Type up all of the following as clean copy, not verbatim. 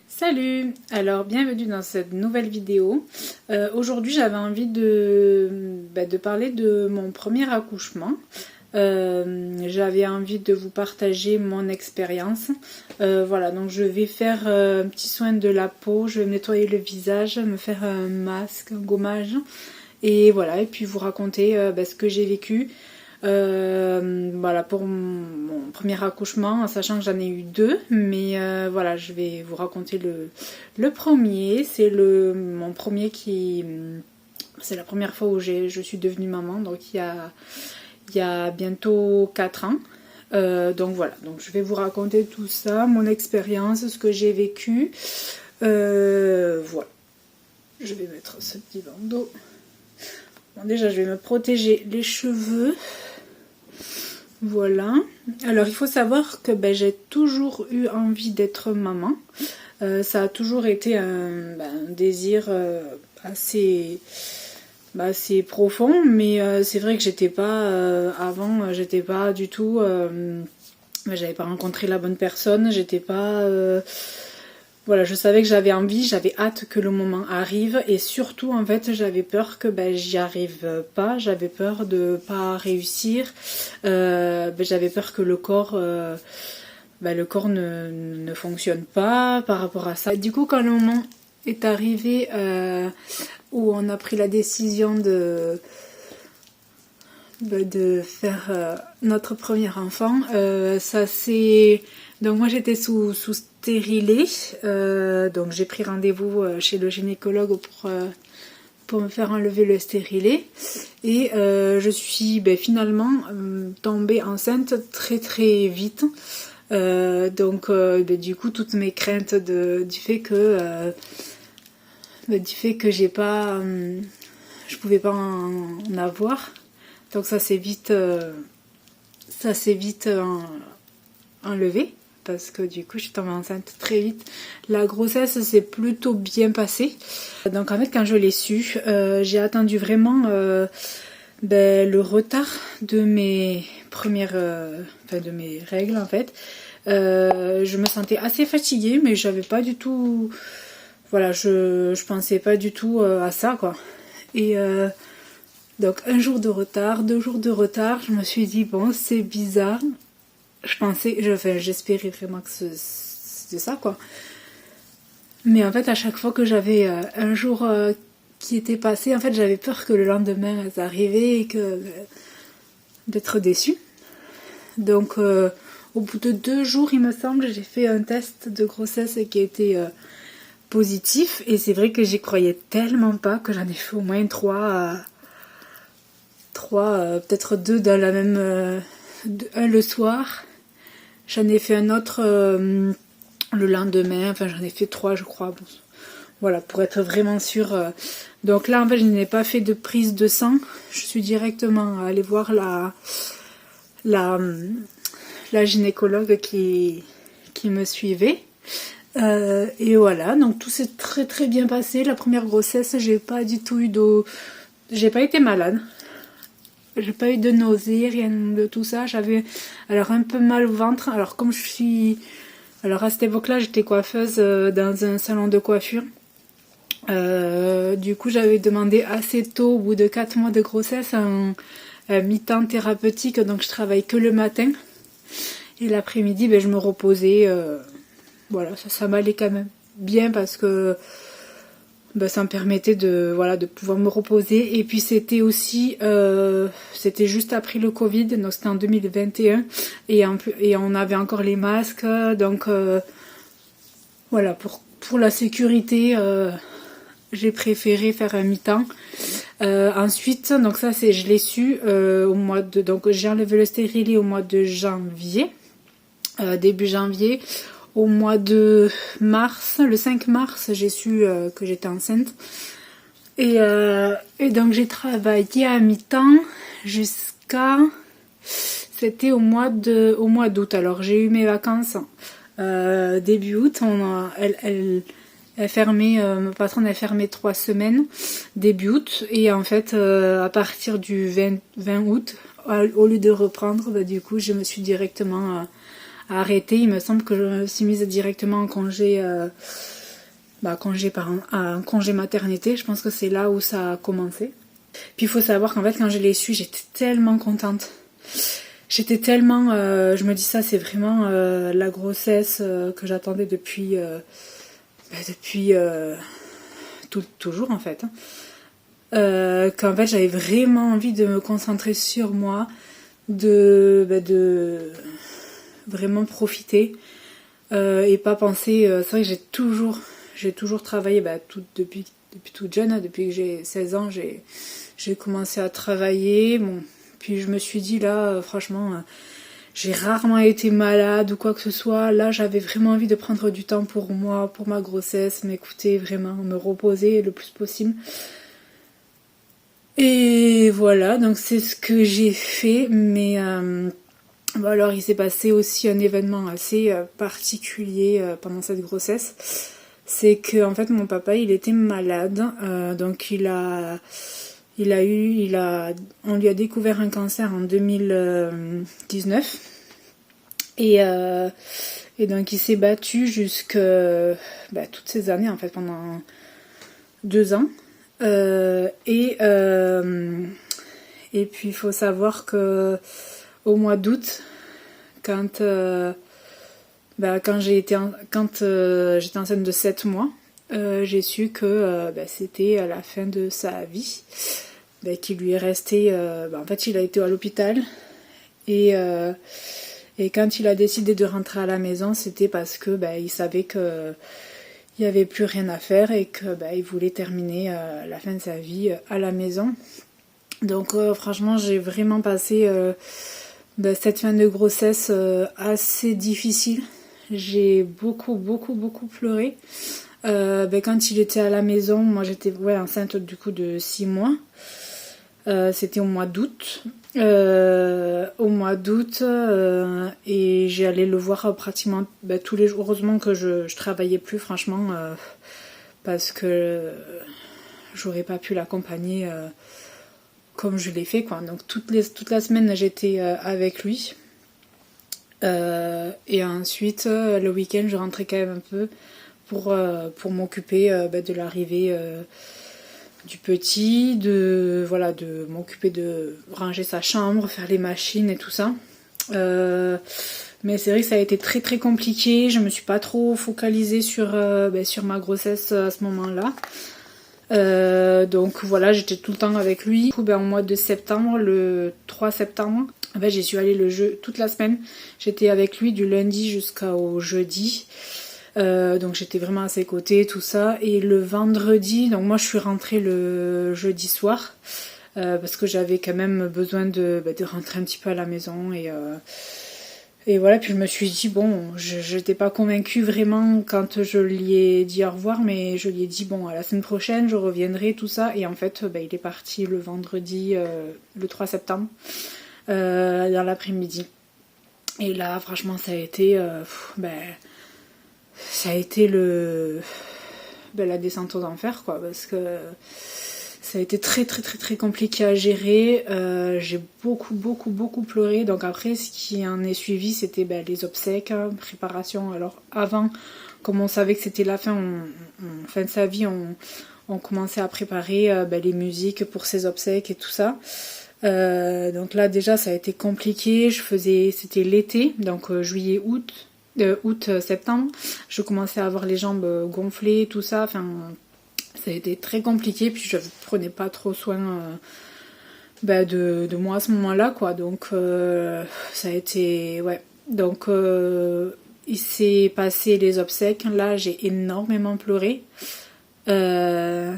Salut! Alors bienvenue dans cette nouvelle vidéo. Aujourd'hui j'avais envie de parler de mon premier accouchement. J'avais envie de vous partager mon expérience. Voilà, donc je vais faire un petit soin de la peau, je vais nettoyer le visage, me faire un masque, un gommage. Et voilà, et puis vous raconter ce que j'ai vécu. Voilà pour mon premier accouchement, en sachant que j'en ai eu deux, mais voilà, je vais vous raconter le premier. C'est mon premier c'est la première fois où je suis devenue maman, donc il y a bientôt 4 ans. Donc voilà, donc je vais vous raconter tout ça, mon expérience, ce que j'ai vécu. Voilà, je vais mettre ce petit bandeau. Bon, déjà, je vais me protéger les cheveux. Voilà. Alors, il faut savoir que j'ai toujours eu envie d'être maman. Ça a toujours été un désir assez profond, mais c'est vrai que j'étais pas avant, j'étais pas du tout. J'avais pas rencontré la bonne personne. J'étais pas. Voilà, je savais que j'avais envie, j'avais hâte que le moment arrive et surtout en fait j'avais peur que j'y arrive pas, j'avais peur de pas réussir, j'avais peur que le corps ne fonctionne pas par rapport à ça. Du coup quand le moment est arrivé où on a pris la décision de faire notre premier enfant, ça c'est... Donc moi j'étais sous stérilet, donc j'ai pris rendez-vous chez le gynécologue pour me faire enlever le stérilet et je suis finalement tombée enceinte très très vite. Du coup toutes mes craintes du fait que j'ai pas, je pouvais pas en avoir, donc ça s'est vite enlevé. Parce que du coup je suis tombée enceinte très vite. La grossesse s'est plutôt bien passée. Donc en fait quand je l'ai su, j'ai attendu vraiment le retard de mes premières de mes règles en fait. Je me sentais assez fatiguée mais j'avais pas du tout, voilà, je pensais pas du tout à ça quoi. Et donc un jour de retard, 2 jours de retard, je me suis dit bon c'est bizarre. J'espérais vraiment que c'était ça quoi. Mais en fait à chaque fois que j'avais un jour qui était passé, en fait j'avais peur que le lendemain ça arrivait et d'être déçue. Donc au bout de 2 jours il me semble, j'ai fait un test de grossesse qui a été positif et c'est vrai que j'y croyais tellement pas que j'en ai fait au moins 3 peut-être 2 dans la même... un le soir, j'en ai fait un autre le lendemain, enfin j'en ai fait 3 je crois, bon, voilà, pour être vraiment sûre. Donc là en fait je n'ai pas fait de prise de sang, je suis directement allée voir la gynécologue qui me suivait. Et voilà, donc tout s'est très très bien passé. La première grossesse, j'ai pas du tout eu j'ai pas été malade. J'ai pas eu de nausées, rien de tout ça. J'avais alors un peu mal au ventre. Alors comme alors à cette époque-là, j'étais coiffeuse dans un salon de coiffure. Du coup, j'avais demandé assez tôt, au bout de 4 mois de grossesse, un mi-temps thérapeutique. Donc je travaille que le matin. Et l'après-midi, je me reposais. Voilà, ça m'allait quand même bien parce que ça me permettait de pouvoir me reposer. Et puis c'était aussi c'était juste après le Covid, donc c'était en 2021 et on avait encore les masques, donc voilà, pour la sécurité j'ai préféré faire un mi-temps. Ensuite, donc ça je l'ai su donc j'ai enlevé le stérilet au mois de janvier, début janvier. Au mois de mars, le 5 mars, j'ai su que j'étais enceinte. Et donc j'ai travaillé à mi-temps jusqu'à... C'était au mois d'août. Alors j'ai eu mes vacances début août. Elle fermait, ma patronne a fermé 3 semaines début août. Et en fait, à partir du 20 août, au lieu de reprendre, bah, du coup je me suis directement arrêtée. Il me semble que je me suis mise directement en congé, un congé maternité. Je pense que c'est là où ça a commencé. Puis il faut savoir qu'en fait quand je l'ai su, j'étais tellement contente. J'étais tellement, je me dis ça, c'est vraiment la grossesse que j'attendais depuis toujours en fait. Qu'en fait j'avais vraiment envie de me concentrer sur moi, de vraiment profiter et pas penser. C'est vrai que j'ai toujours travaillé depuis toute jeune, hein, depuis que j'ai 16 ans, j'ai commencé à travailler. Bon, puis je me suis dit là, franchement, j'ai rarement été malade ou quoi que ce soit. Là, j'avais vraiment envie de prendre du temps pour moi, pour ma grossesse, m'écouter vraiment, me reposer le plus possible. Et voilà, donc c'est ce que j'ai fait, mais alors il s'est passé aussi un événement assez particulier pendant cette grossesse. C'est que en fait mon papa il était malade, donc on lui a découvert un cancer en 2019 et donc il s'est battu jusque toutes ces années en fait pendant 2 ans. Et puis il faut savoir que au mois d'août, quand j'étais enceinte de 7 mois, j'ai su que c'était la fin de sa vie, qu'il lui est resté. En fait, il a été à l'hôpital et quand il a décidé de rentrer à la maison, c'était parce que il savait que il n'y avait plus rien à faire et que il voulait terminer la fin de sa vie à la maison. Donc franchement j'ai vraiment passé cette fin de grossesse assez difficile. J'ai beaucoup pleuré. Quand il était à la maison, moi j'étais enceinte du coup de 6 mois. C'était au mois d'août. Et j'allais le voir pratiquement tous les jours. Heureusement que je travaillais plus franchement parce que j'aurais pas pu l'accompagner comme je l'ai fait quoi. Donc toute la semaine j'étais avec lui et ensuite le week-end je rentrais quand même un peu pour m'occuper de l'arrivée du petit, de m'occuper de ranger sa chambre, faire les machines et tout ça. Mais c'est vrai que ça a été très très compliqué. Je me suis pas trop focalisée sur ma grossesse à ce moment-là. Donc voilà, j'étais tout le temps avec lui. Du coup, au mois de septembre, le 3 septembre, j'y suis allée toute la semaine. J'étais avec lui du lundi jusqu'au jeudi. Donc j'étais vraiment à ses côtés, tout ça. Et le vendredi, donc moi je suis rentrée le jeudi soir parce que j'avais quand même besoin de rentrer un petit peu à la maison et voilà. Puis je me suis dit je n'étais pas convaincue vraiment quand je lui ai dit au revoir, mais je lui ai dit à la semaine prochaine je reviendrai, tout ça. Et en fait il est parti le vendredi le 3 septembre dans l'après-midi. Et là franchement ça a été la descente aux enfers quoi, parce que ça a été très très très très compliqué à gérer. J'ai beaucoup pleuré. Donc après ce qui en est suivi c'était les obsèques, préparation. Alors avant, comme on savait que c'était la fin de sa vie, on commençait à préparer les musiques pour ses obsèques et tout ça. Donc là déjà ça a été compliqué. C'était l'été, donc juillet, septembre, je commençais à avoir les jambes gonflées, tout ça. Enfin, ça a été très compliqué. Puis je prenais pas trop soin de moi à ce moment-là, quoi. Donc ça a été Donc il s'est passé les obsèques. Là, j'ai énormément pleuré. J'ai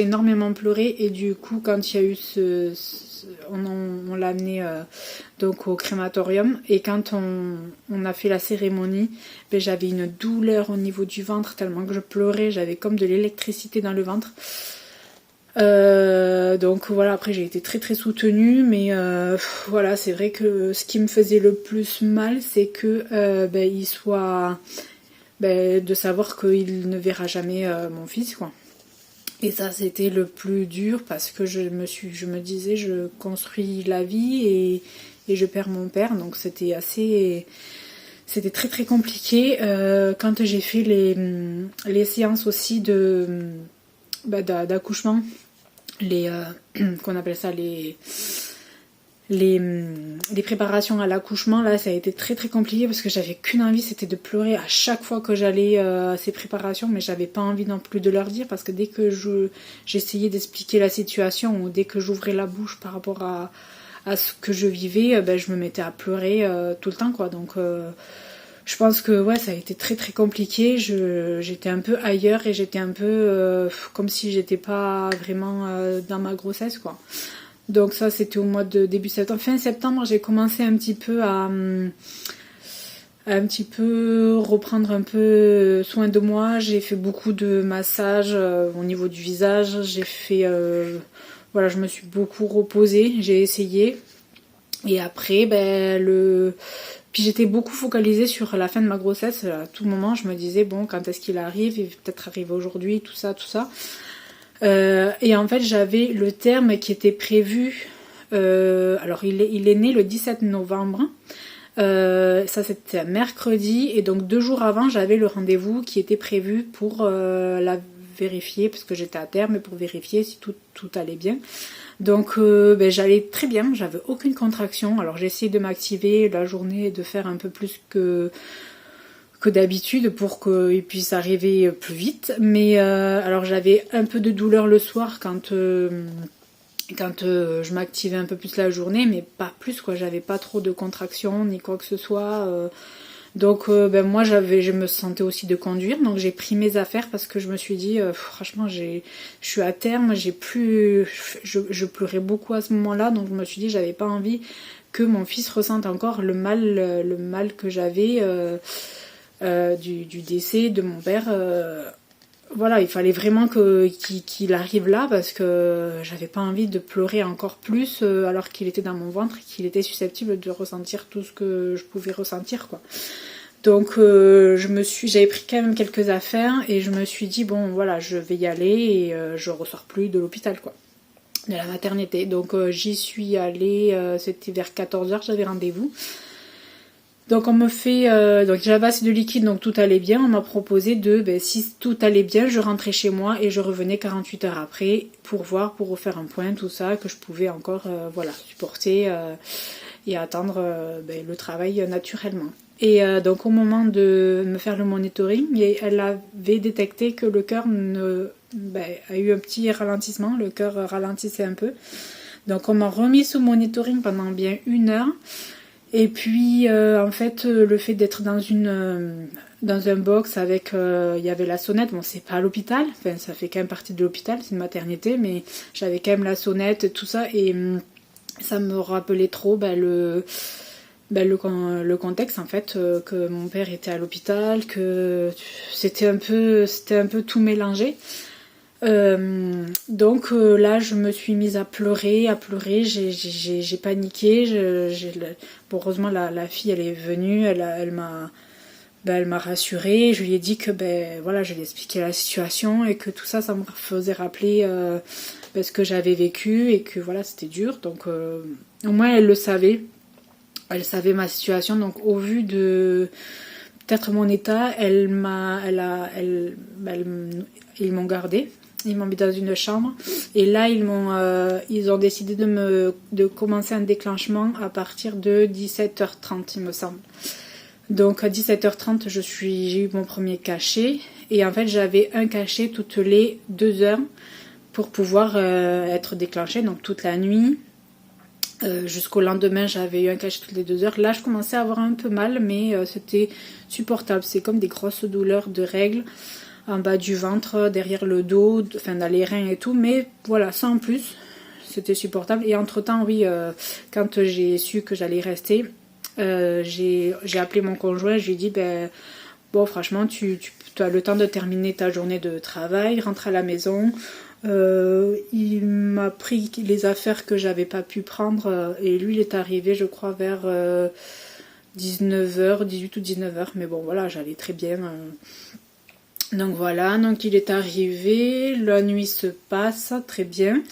énormément pleuré et du coup quand il y a eu on l'a amené donc au crématorium et quand on a fait la cérémonie, j'avais une douleur au niveau du ventre tellement que je pleurais, j'avais comme de l'électricité dans le ventre. Donc voilà, après j'ai été très très soutenue, mais voilà, c'est vrai que ce qui me faisait le plus mal c'est que il soit de savoir qu'il ne verra jamais mon fils quoi. Et ça, c'était le plus dur parce que je me disais, je construis la vie et je perds mon père. Donc c'était très très compliqué. Quand j'ai fait les séances aussi d'accouchement, qu'on appelle ça les préparations à l'accouchement, là ça a été très très compliqué parce que j'avais qu'une envie, c'était de pleurer à chaque fois que j'allais à ces préparations, mais j'avais pas envie non plus de leur dire parce que dès que j'essayais d'expliquer la situation ou dès que j'ouvrais la bouche par rapport à ce que je vivais, je me mettais à pleurer tout le temps quoi. Donc je pense que ouais, ça a été très très compliqué. J'étais un peu ailleurs et j'étais un peu comme si j'étais pas vraiment dans ma grossesse quoi. Donc ça c'était au mois de début septembre. Fin septembre j'ai commencé un petit peu à reprendre un peu soin de moi. J'ai fait beaucoup de massages au niveau du visage. J'ai fait voilà, je me suis beaucoup reposée, j'ai essayé. Et après puis j'étais beaucoup focalisée sur la fin de ma grossesse. À tout moment je me disais bon, quand est-ce qu'il arrive, il va peut-être arriver aujourd'hui, tout ça. Et en fait j'avais le terme qui était prévu, alors il est né le 17 novembre, ça c'était un mercredi, et donc 2 jours avant j'avais le rendez-vous qui était prévu pour la vérifier, parce que j'étais à terme, mais pour vérifier si tout allait bien. Donc j'allais très bien, j'avais aucune contraction, alors j'ai essayé de m'activer la journée et de faire un peu plus que d'habitude pour qu'il puisse arriver plus vite. Mais alors j'avais un peu de douleur le soir quand je m'activais un peu plus la journée, mais pas plus quoi. J'avais pas trop de contractions ni quoi que ce soit. Donc moi je me sentais aussi de conduire, donc j'ai pris mes affaires parce que je me suis dit franchement je suis à terme, je pleurais beaucoup à ce moment-là, donc je me suis dit j'avais pas envie que mon fils ressente encore le mal que j'avais. Du décès de mon père, voilà, il fallait vraiment qu'il arrive là parce que j'avais pas envie de pleurer encore plus alors qu'il était dans mon ventre et qu'il était susceptible de ressentir tout ce que je pouvais ressentir quoi. Donc j'avais pris quand même quelques affaires et je me suis dit bon voilà, je vais y aller et je ressors plus de l'hôpital quoi, de la maternité. Donc j'y suis allée, c'était vers 14h, j'avais rendez-vous. Donc on me fait, donc j'avais assez de liquide, donc tout allait bien. On m'a proposé si tout allait bien, je rentrais chez moi et je revenais 48 heures après pour refaire un point, tout ça, que je pouvais encore supporter et attendre le travail naturellement. Et donc au moment de me faire le monitoring, elle avait détecté que le cœur a eu un petit ralentissement, le cœur ralentissait un peu. Donc on m'a remis sous monitoring pendant bien 1 heure. Et puis en fait le fait d'être dans un box avec il y avait la sonnette, bon c'est pas à l'hôpital, enfin ça fait quand même partie de l'hôpital, c'est une maternité, mais j'avais quand même la sonnette et tout ça, et ça me rappelait trop le contexte en fait, que mon père était à l'hôpital, que c'était un peu tout mélangé. Donc là je me suis mise à pleurer, j'ai paniqué, bon, heureusement la fille elle est venue, elle m'a rassurée, je lui ai dit que je lui ai expliqué la situation et que tout ça me faisait rappeler ce que j'avais vécu et que voilà c'était dur, donc au moins elle le savait, elle savait ma situation, donc au vu de peut-être mon état, ils m'ont gardée. Ils m'ont mis dans une chambre et là ils ont décidé de commencer un déclenchement à partir de 17h30 il me semble. Donc à 17h30 j'ai eu mon premier cachet et en fait j'avais un cachet toutes les 2 heures pour pouvoir être déclenchée, donc toute la nuit. Jusqu'au lendemain j'avais eu un cachet toutes les 2 heures. Là je commençais à avoir un peu mal, mais c'était supportable, c'est comme des grosses douleurs de règles en bas du ventre, derrière le dos, enfin dans les reins et tout, mais voilà, ça en plus, c'était supportable. Et entre temps, oui, quand j'ai su que j'allais rester, j'ai appelé mon conjoint, je lui ai dit, bon franchement, tu as le temps de terminer ta journée de travail, rentre à la maison. Il m'a pris les affaires que j'avais pas pu prendre, et lui il est arrivé je crois vers 19h, 18 ou 19h, mais bon voilà, j'allais très bien. Donc voilà, donc il est arrivé, la nuit se passe très bien.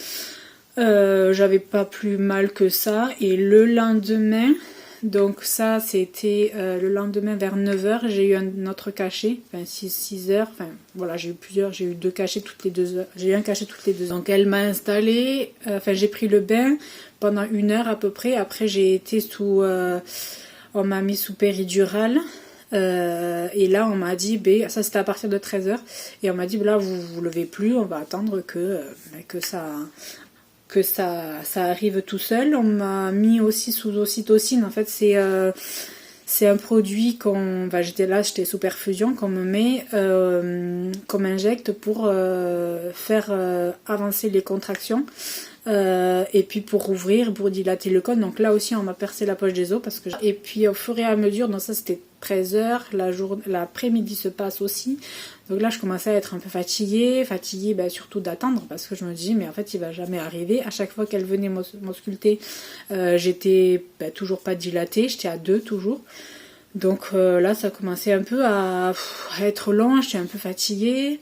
J'avais pas plus mal que ça. Et le lendemain, donc ça c'était le lendemain vers 9h, j'ai eu un autre cachet, enfin 6h, enfin voilà, j'ai eu 2 cachets toutes les 2 heures. J'ai eu un cachet toutes les 2 heures. Donc elle m'a installé, enfin j'ai pris le bain pendant 1 heure à peu près. Après j'ai été on m'a mis sous péridurale. Et là on m'a dit ça c'était à partir de 13h et on m'a dit là vous levez plus, on va attendre que ça arrive tout seul. On m'a mis aussi sous ocytocine. En fait c'est un produit j'étais sous perfusion qu'on me met, qu'on m'injecte pour faire avancer les contractions. Et puis pour ouvrir, pour dilater le cône. Donc là aussi on m'a percé la poche des os et puis au fur et à mesure, donc ça c'était 13h, l'après-midi se passe aussi. Donc là je commençais à être un peu fatiguée surtout d'attendre parce que je me dis mais en fait il va jamais arriver. À chaque fois qu'elle venait m'ausculter, j'étais toujours pas dilatée, j'étais à 2 toujours. Donc là ça commençait un peu à être long, j'étais un peu fatiguée.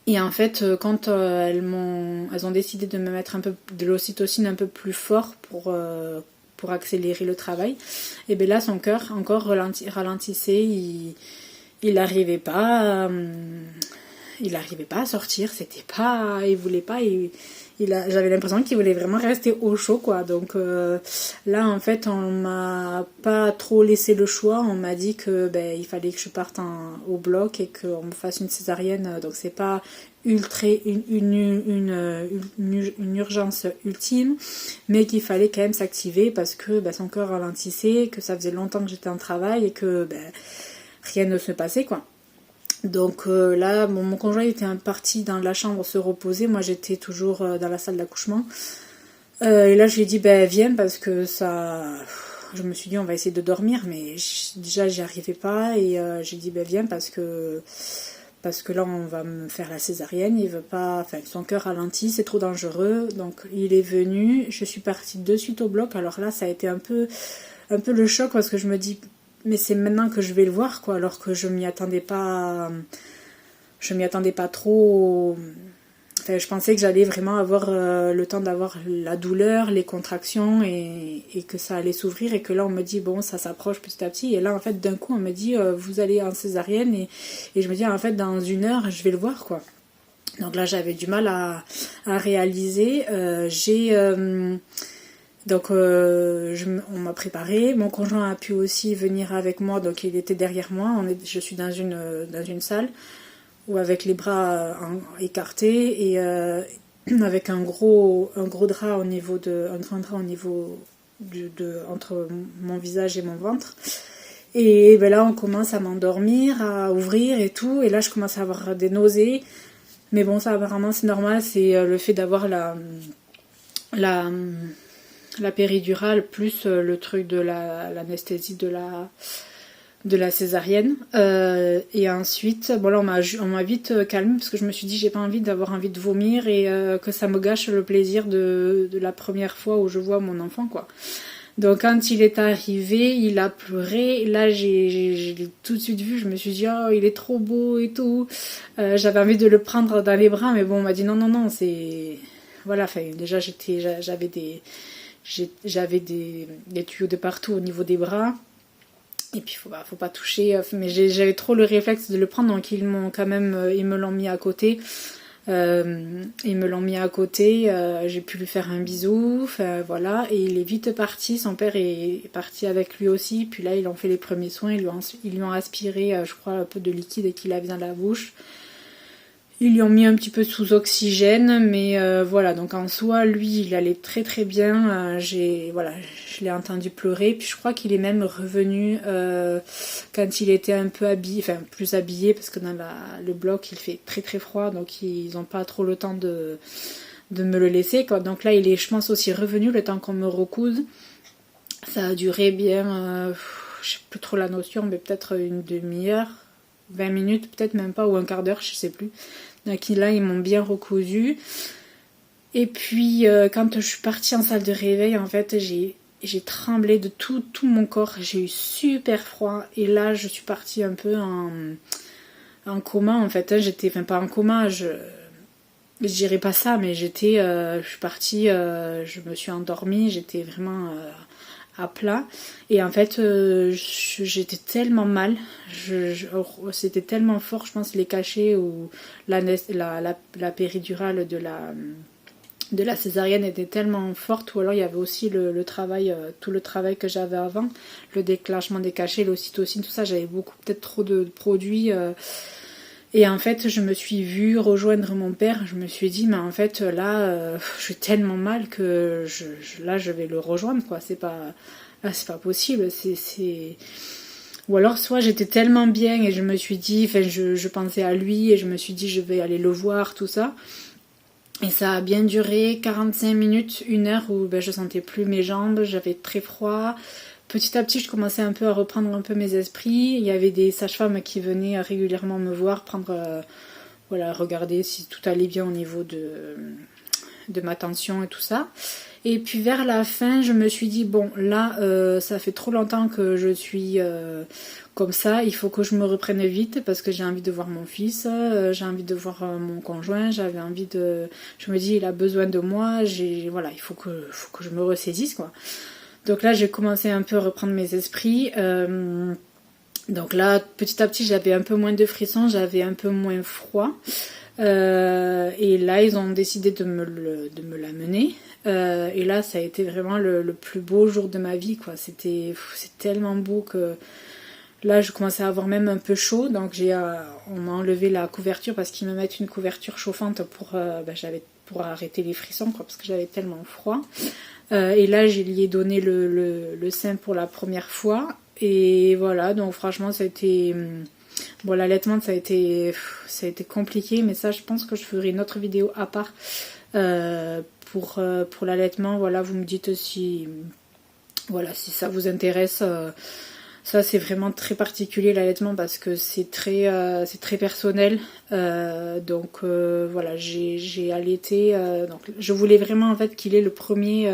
Et en fait, quand elles ont décidé de me mettre un peu de l'ocytocine un peu plus fort pour accélérer le travail, et bien là son cœur encore ralentissait, il n'arrivait pas, à sortir, il voulait pas, j'avais l'impression qu'il voulait vraiment rester au chaud quoi. Donc là en fait on m'a pas trop laissé le choix, on m'a dit que il fallait que je parte au bloc et qu'on me fasse une césarienne. Donc c'est pas une urgence ultime, mais qu'il fallait quand même s'activer parce que son cœur ralentissait, que ça faisait longtemps que j'étais en travail et que rien ne se passait quoi. Donc là, mon conjoint était parti dans la chambre se reposer. Moi, j'étais toujours dans la salle d'accouchement. Et là, je lui ai dit, viens, parce que ça... Je me suis dit, on va essayer de dormir, mais déjà, j'y arrivais pas. Et j'ai dit, viens, parce que là, on va me faire la césarienne. Il veut pas... Enfin, son cœur ralentit, c'est trop dangereux. Donc, il est venu. Je suis partie de suite au bloc. Alors là, ça a été un peu le choc, parce que je me dis... Mais c'est maintenant que je vais le voir, quoi, alors que je m'y attendais pas trop. Enfin, je pensais que j'allais vraiment avoir le temps d'avoir la douleur, les contractions et que ça allait s'ouvrir et que là on me dit bon ça s'approche petit à petit et là en fait d'un coup on me dit vous allez en césarienne et je me dis en fait dans 1 heure je vais le voir quoi. Donc là j'avais du mal à réaliser. Donc on m'a préparé, mon conjoint a pu aussi venir avec moi, donc il était derrière moi, je suis dans une salle où avec les bras écartés et avec un gros drap un grand drap au niveau entre mon visage et mon ventre. Et là on commence à m'endormir, à ouvrir et tout, et là je commence à avoir des nausées, mais bon ça apparemment c'est normal, c'est le fait d'avoir la péridurale plus le truc de l'anesthésie de la césarienne. Et ensuite, bon là on m'a vite calmée parce que je me suis dit j'ai pas d'avoir envie de vomir et que ça me gâche le plaisir de la première fois où je vois mon enfant quoi. Donc quand il est arrivé, il a pleuré. Là j'ai tout de suite vu, je me suis dit oh il est trop beau et tout. J'avais envie de le prendre dans les bras, mais bon on m'a dit non c'est voilà. Enfin déjà j'avais des tuyaux de partout au niveau des bras. Et puis faut pas toucher. Mais j'avais trop le réflexe de le prendre, donc ils me l'ont mis à côté. J'ai pu lui faire un bisou, voilà. Et il est vite parti. Son père est parti avec lui aussi. Puis là ils ont fait les premiers soins. Ils lui ont aspiré, je crois, un peu de liquide qu'il avait dans la bouche. Ils lui ont mis un petit peu sous oxygène, mais voilà, donc en soi, lui, il allait très très bien. Je l'ai entendu pleurer, puis je crois qu'il est même revenu quand il était un peu habillé, enfin plus habillé, parce que dans le bloc, il fait très très froid, donc ils n'ont pas trop le temps de me le laisser, quoi. Donc là, il est, je pense, aussi revenu le temps qu'on me recouse. Ça a duré bien, je sais plus trop la notion, mais peut-être une demi-heure. 20 minutes, peut-être même pas, ou un quart d'heure, je sais plus. Donc là, ils m'ont bien recousu. Et puis, quand je suis partie en salle de réveil, en fait, j'ai j'ai tremblé de tout mon corps, j'ai eu super froid et là je suis partie un peu en coma en fait, hein. J'étais, enfin pas en coma, je dirais pas ça, mais j'étais, je suis partie, je me suis endormie, j'étais vraiment à plat et en fait j'étais tellement mal, c'était tellement fort, je pense les cachets ou la péridurale de la césarienne était tellement forte, ou alors il y avait aussi le travail, tout le travail que j'avais avant, le déclenchement des cachets, l'ocytocine, tout ça, j'avais beaucoup, peut-être trop de produits. Et en fait, je me suis vue rejoindre mon père, je me suis dit, mais en fait, là, je suis tellement mal que là, je vais le rejoindre, quoi. Là, c'est pas possible, Ou alors, soit j'étais tellement bien et je me suis dit, enfin, je pensais à lui et je me suis dit, je vais aller le voir, tout ça. Et ça a bien duré 45 minutes, 1 heure où je sentais plus mes jambes, j'avais très froid. Petit à petit, je commençais un peu à reprendre un peu mes esprits. Il y avait des sages-femmes qui venaient régulièrement me voir, regarder si tout allait bien au niveau de ma tension et tout ça. Et puis vers la fin, je me suis dit, bon, là, ça fait trop longtemps que je suis comme ça, il faut que je me reprenne vite parce que j'ai envie de voir mon fils, j'ai envie de voir mon conjoint, j'avais envie de... Je me dis, il a besoin de moi, voilà, il faut que je me ressaisisse, quoi. Donc là, j'ai commencé un peu à reprendre mes esprits. Donc là, petit à petit, j'avais un peu moins de frissons, j'avais un peu moins froid. Et là, ils ont décidé de me l'amener. Et là, ça a été vraiment le plus beau jour de ma vie, quoi. C'est tellement beau que là, je commençais à avoir même un peu chaud. Donc on m'a enlevé la couverture parce qu'ils me mettent une couverture chauffante pour arrêter les frissons, quoi, parce que j'avais tellement froid. Et là, je lui ai donné le sein pour la première fois. Et voilà, donc franchement, ça a été... Bon, l'allaitement, ça a été compliqué, mais ça, je pense que je ferai une autre vidéo à part pour l'allaitement. Voilà, vous me dites si ça vous intéresse. Ça, c'est vraiment très particulier, l'allaitement, parce que c'est très personnel. Donc voilà, j'ai allaité. Donc, je voulais vraiment en fait qu'il ait le premier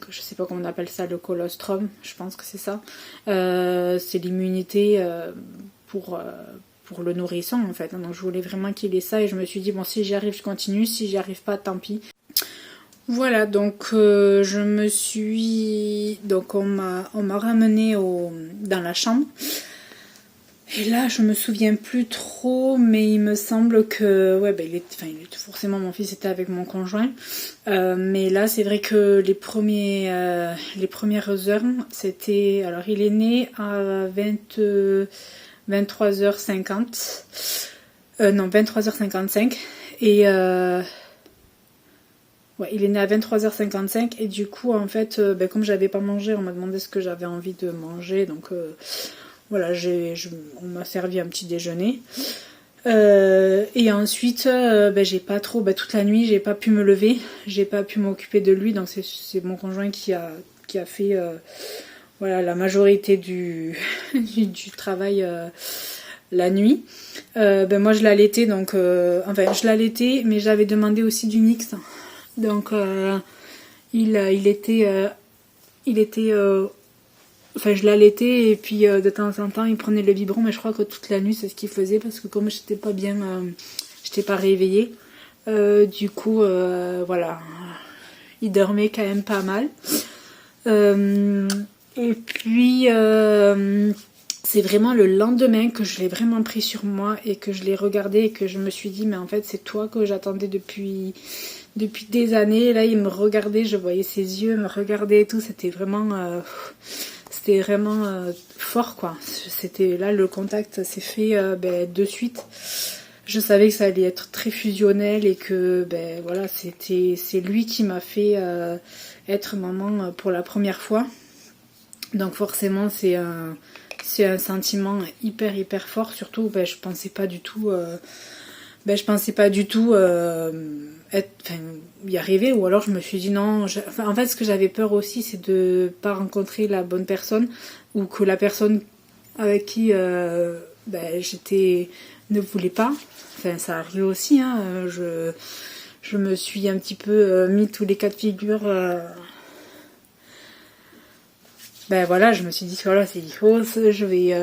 je sais pas comment on appelle ça, le colostrum, je pense que c'est ça. C'est l'immunité pour le nourrisson en fait. Donc je voulais vraiment qu'il ait ça et je me suis dit bon, si j'y arrive je continue, si j'y arrive pas tant pis. Voilà, donc on m'a ramené dans la chambre. Et là, je me souviens plus trop, mais il me semble que, forcément mon fils était avec mon conjoint. Mais là, c'est vrai que les premières heures, c'était, alors il est né à 23h50, non 23h55, et il est né à 23h55 et du coup en fait, comme j'avais pas mangé, on m'a demandé ce que j'avais envie de manger, donc voilà, on m'a servi un petit déjeuner. Et ensuite, j'ai pas trop, toute la nuit, j'ai pas pu me lever, j'ai pas pu m'occuper de lui, donc c'est mon conjoint qui a fait la majorité du travail la nuit. Moi je l'allaitais, donc je l'allaitais, mais j'avais demandé aussi du mix, donc il était je l'allaitais et puis de temps en temps il prenait le biberon, mais je crois que toute la nuit c'est ce qu'il faisait parce que comme j'étais pas bien, j'étais pas réveillée, du coup voilà, il dormait quand même pas mal. Et puis c'est vraiment le lendemain que je l'ai vraiment pris sur moi et que je l'ai regardé et que je me suis dit mais en fait c'est toi que j'attendais depuis des années. Là il me regardait, je voyais ses yeux me regarder et tout, c'était vraiment fort, quoi. C'était là, le contact s'est fait de suite. Je savais que ça allait être très fusionnel et que c'est lui qui m'a fait être maman pour la première fois. Donc forcément c'est un sentiment hyper fort. Surtout je pensais pas du tout y arriver, ou alors je me suis dit non. En fait, ce que j'avais peur aussi, c'est de pas rencontrer la bonne personne, ou que la personne avec qui j'étais ne voulait pas. Enfin, ça arrive aussi, hein. je me suis un petit peu mis tous les cas de figure. Ben voilà, je me suis dit, voilà, c'est fausse, je vais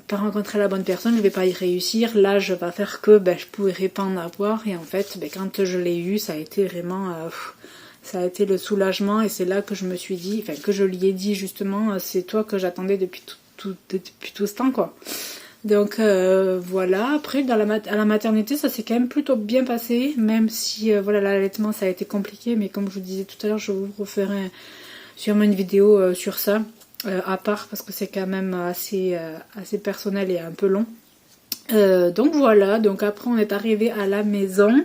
pas rencontrer la bonne personne, je vais pas y réussir, là je vais faire que je pourrais pas en avoir, et en fait, quand je l'ai eu, ça a été vraiment, ça a été le soulagement, et c'est là que je me suis dit, enfin que je lui ai dit justement, c'est toi que j'attendais depuis tout ce temps, quoi. Donc voilà, après à la maternité, ça s'est quand même plutôt bien passé, même si voilà, l'allaitement ça a été compliqué, mais comme je vous disais tout à l'heure, je vous referai sûrement une vidéo sur ça. À part parce que c'est quand même assez personnel et un peu long. Donc voilà, donc après on est arrivé à la maison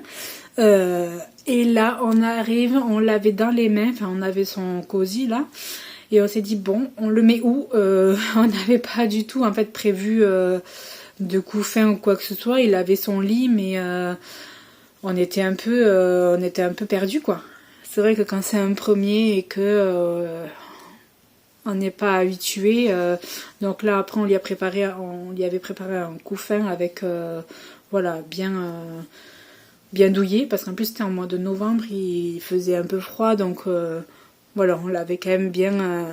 et là on l'avait dans les mains, enfin on avait son cosy là et on s'est dit bon on le met où on n'avait pas du tout en fait prévu de couffin ou quoi que ce soit, il avait son lit mais on était un peu perdus quoi. C'est vrai que quand c'est un premier et que on n'est pas habitué, donc là après on lui avait préparé un couffin avec voilà bien douillé parce qu'en plus c'était en mois de novembre, il faisait un peu froid donc voilà on l'avait quand même bien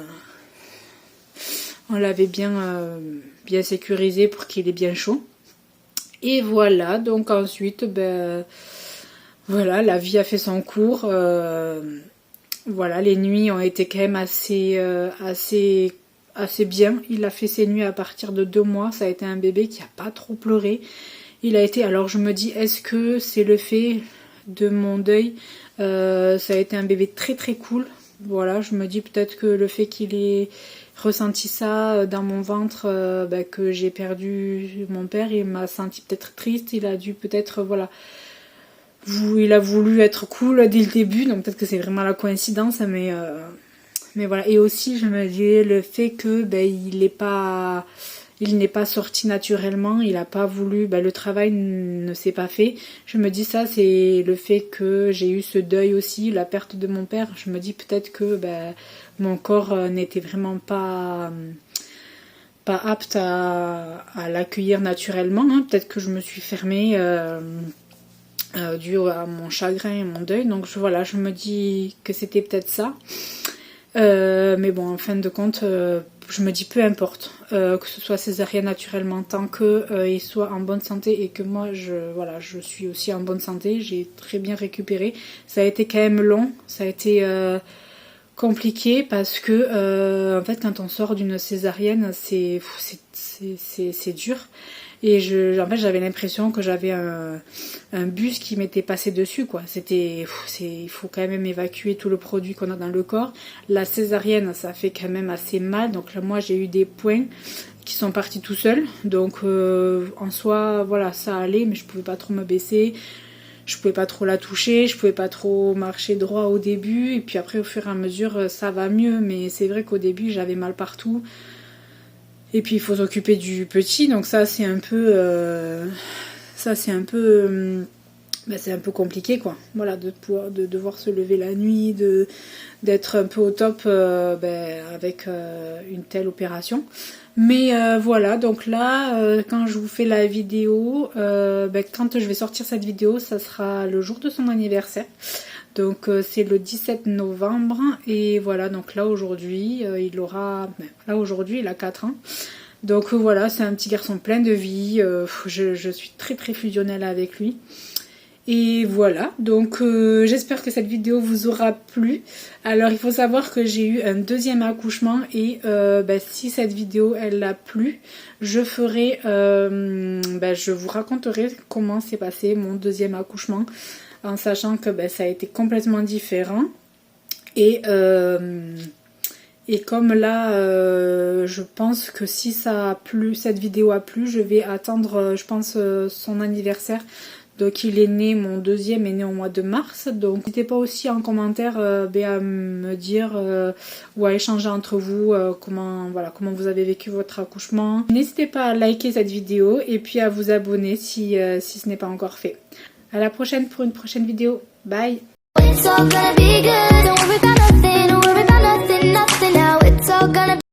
bien sécurisé pour qu'il ait bien chaud. Et voilà, donc ensuite voilà, la vie a fait son cours. Voilà, les nuits ont été quand même assez bien. Il a fait ses nuits à partir de 2 mois. Ça a été un bébé qui a pas trop pleuré. Alors je me dis, est-ce que c'est le fait de mon deuil? Ça a été un bébé très très cool. Voilà, je me dis peut-être que le fait qu'il ait ressenti ça dans mon ventre, que j'ai perdu mon père, il m'a senti peut-être triste. Il a dû peut-être, voilà... Il a voulu être cool dès le début, donc peut-être que c'est vraiment la coïncidence, mais voilà. Et aussi, je me dis le fait que il n'est pas sorti naturellement, il n'a pas voulu, le travail ne s'est pas fait. Je me dis ça, c'est le fait que j'ai eu ce deuil aussi, la perte de mon père. Je me dis peut-être que mon corps n'était vraiment pas apte à l'accueillir naturellement. Hein. Peut-être que je me suis fermée. Dû à mon chagrin et mon deuil, donc voilà, je me dis que c'était peut-être ça, mais bon en fin de compte je me dis peu importe que ce soit césarienne naturellement tant que il soit en bonne santé et que moi je suis aussi en bonne santé, j'ai très bien récupéré. Ça a été quand même long, ça a été compliqué parce que en fait quand on sort d'une césarienne c'est dur. Et en fait, j'avais l'impression que j'avais un bus qui m'était passé dessus, quoi. Il faut quand même évacuer tout le produit qu'on a dans le corps. La césarienne, ça fait quand même assez mal. Donc là, moi, j'ai eu des points qui sont partis tout seuls. Donc, en soi, voilà, ça allait, mais je pouvais pas trop me baisser. Je pouvais pas trop la toucher, je pouvais pas trop marcher droit au début. Et puis après, au fur et à mesure, ça va mieux. Mais c'est vrai qu'au début, j'avais mal partout. Et puis il faut s'occuper du petit, donc ça c'est un peu c'est un peu compliqué quoi. Voilà, de devoir se lever la nuit, d'être un peu au top avec une telle opération. Mais voilà, donc là quand je vous fais la vidéo, quand je vais sortir cette vidéo, ça sera le jour de son anniversaire. Donc c'est le 17 novembre et voilà, donc là aujourd'hui il a 4 ans. Donc voilà, c'est un petit garçon plein de vie, je suis très très fusionnelle avec lui. Et voilà, donc j'espère que cette vidéo vous aura plu. Alors il faut savoir que j'ai eu un deuxième accouchement et si cette vidéo elle a plu, je vous raconterai comment s'est passé mon deuxième accouchement, en sachant que ça a été complètement différent. Et comme là, je pense que si ça a plu, cette vidéo a plu, je vais attendre, je pense, son anniversaire. Donc mon deuxième est né au mois de mars. Donc n'hésitez pas aussi en commentaire à me dire ou à échanger entre vous comment vous avez vécu votre accouchement. N'hésitez pas à liker cette vidéo et puis à vous abonner si ce n'est pas encore fait. À la prochaine pour une prochaine vidéo. Bye!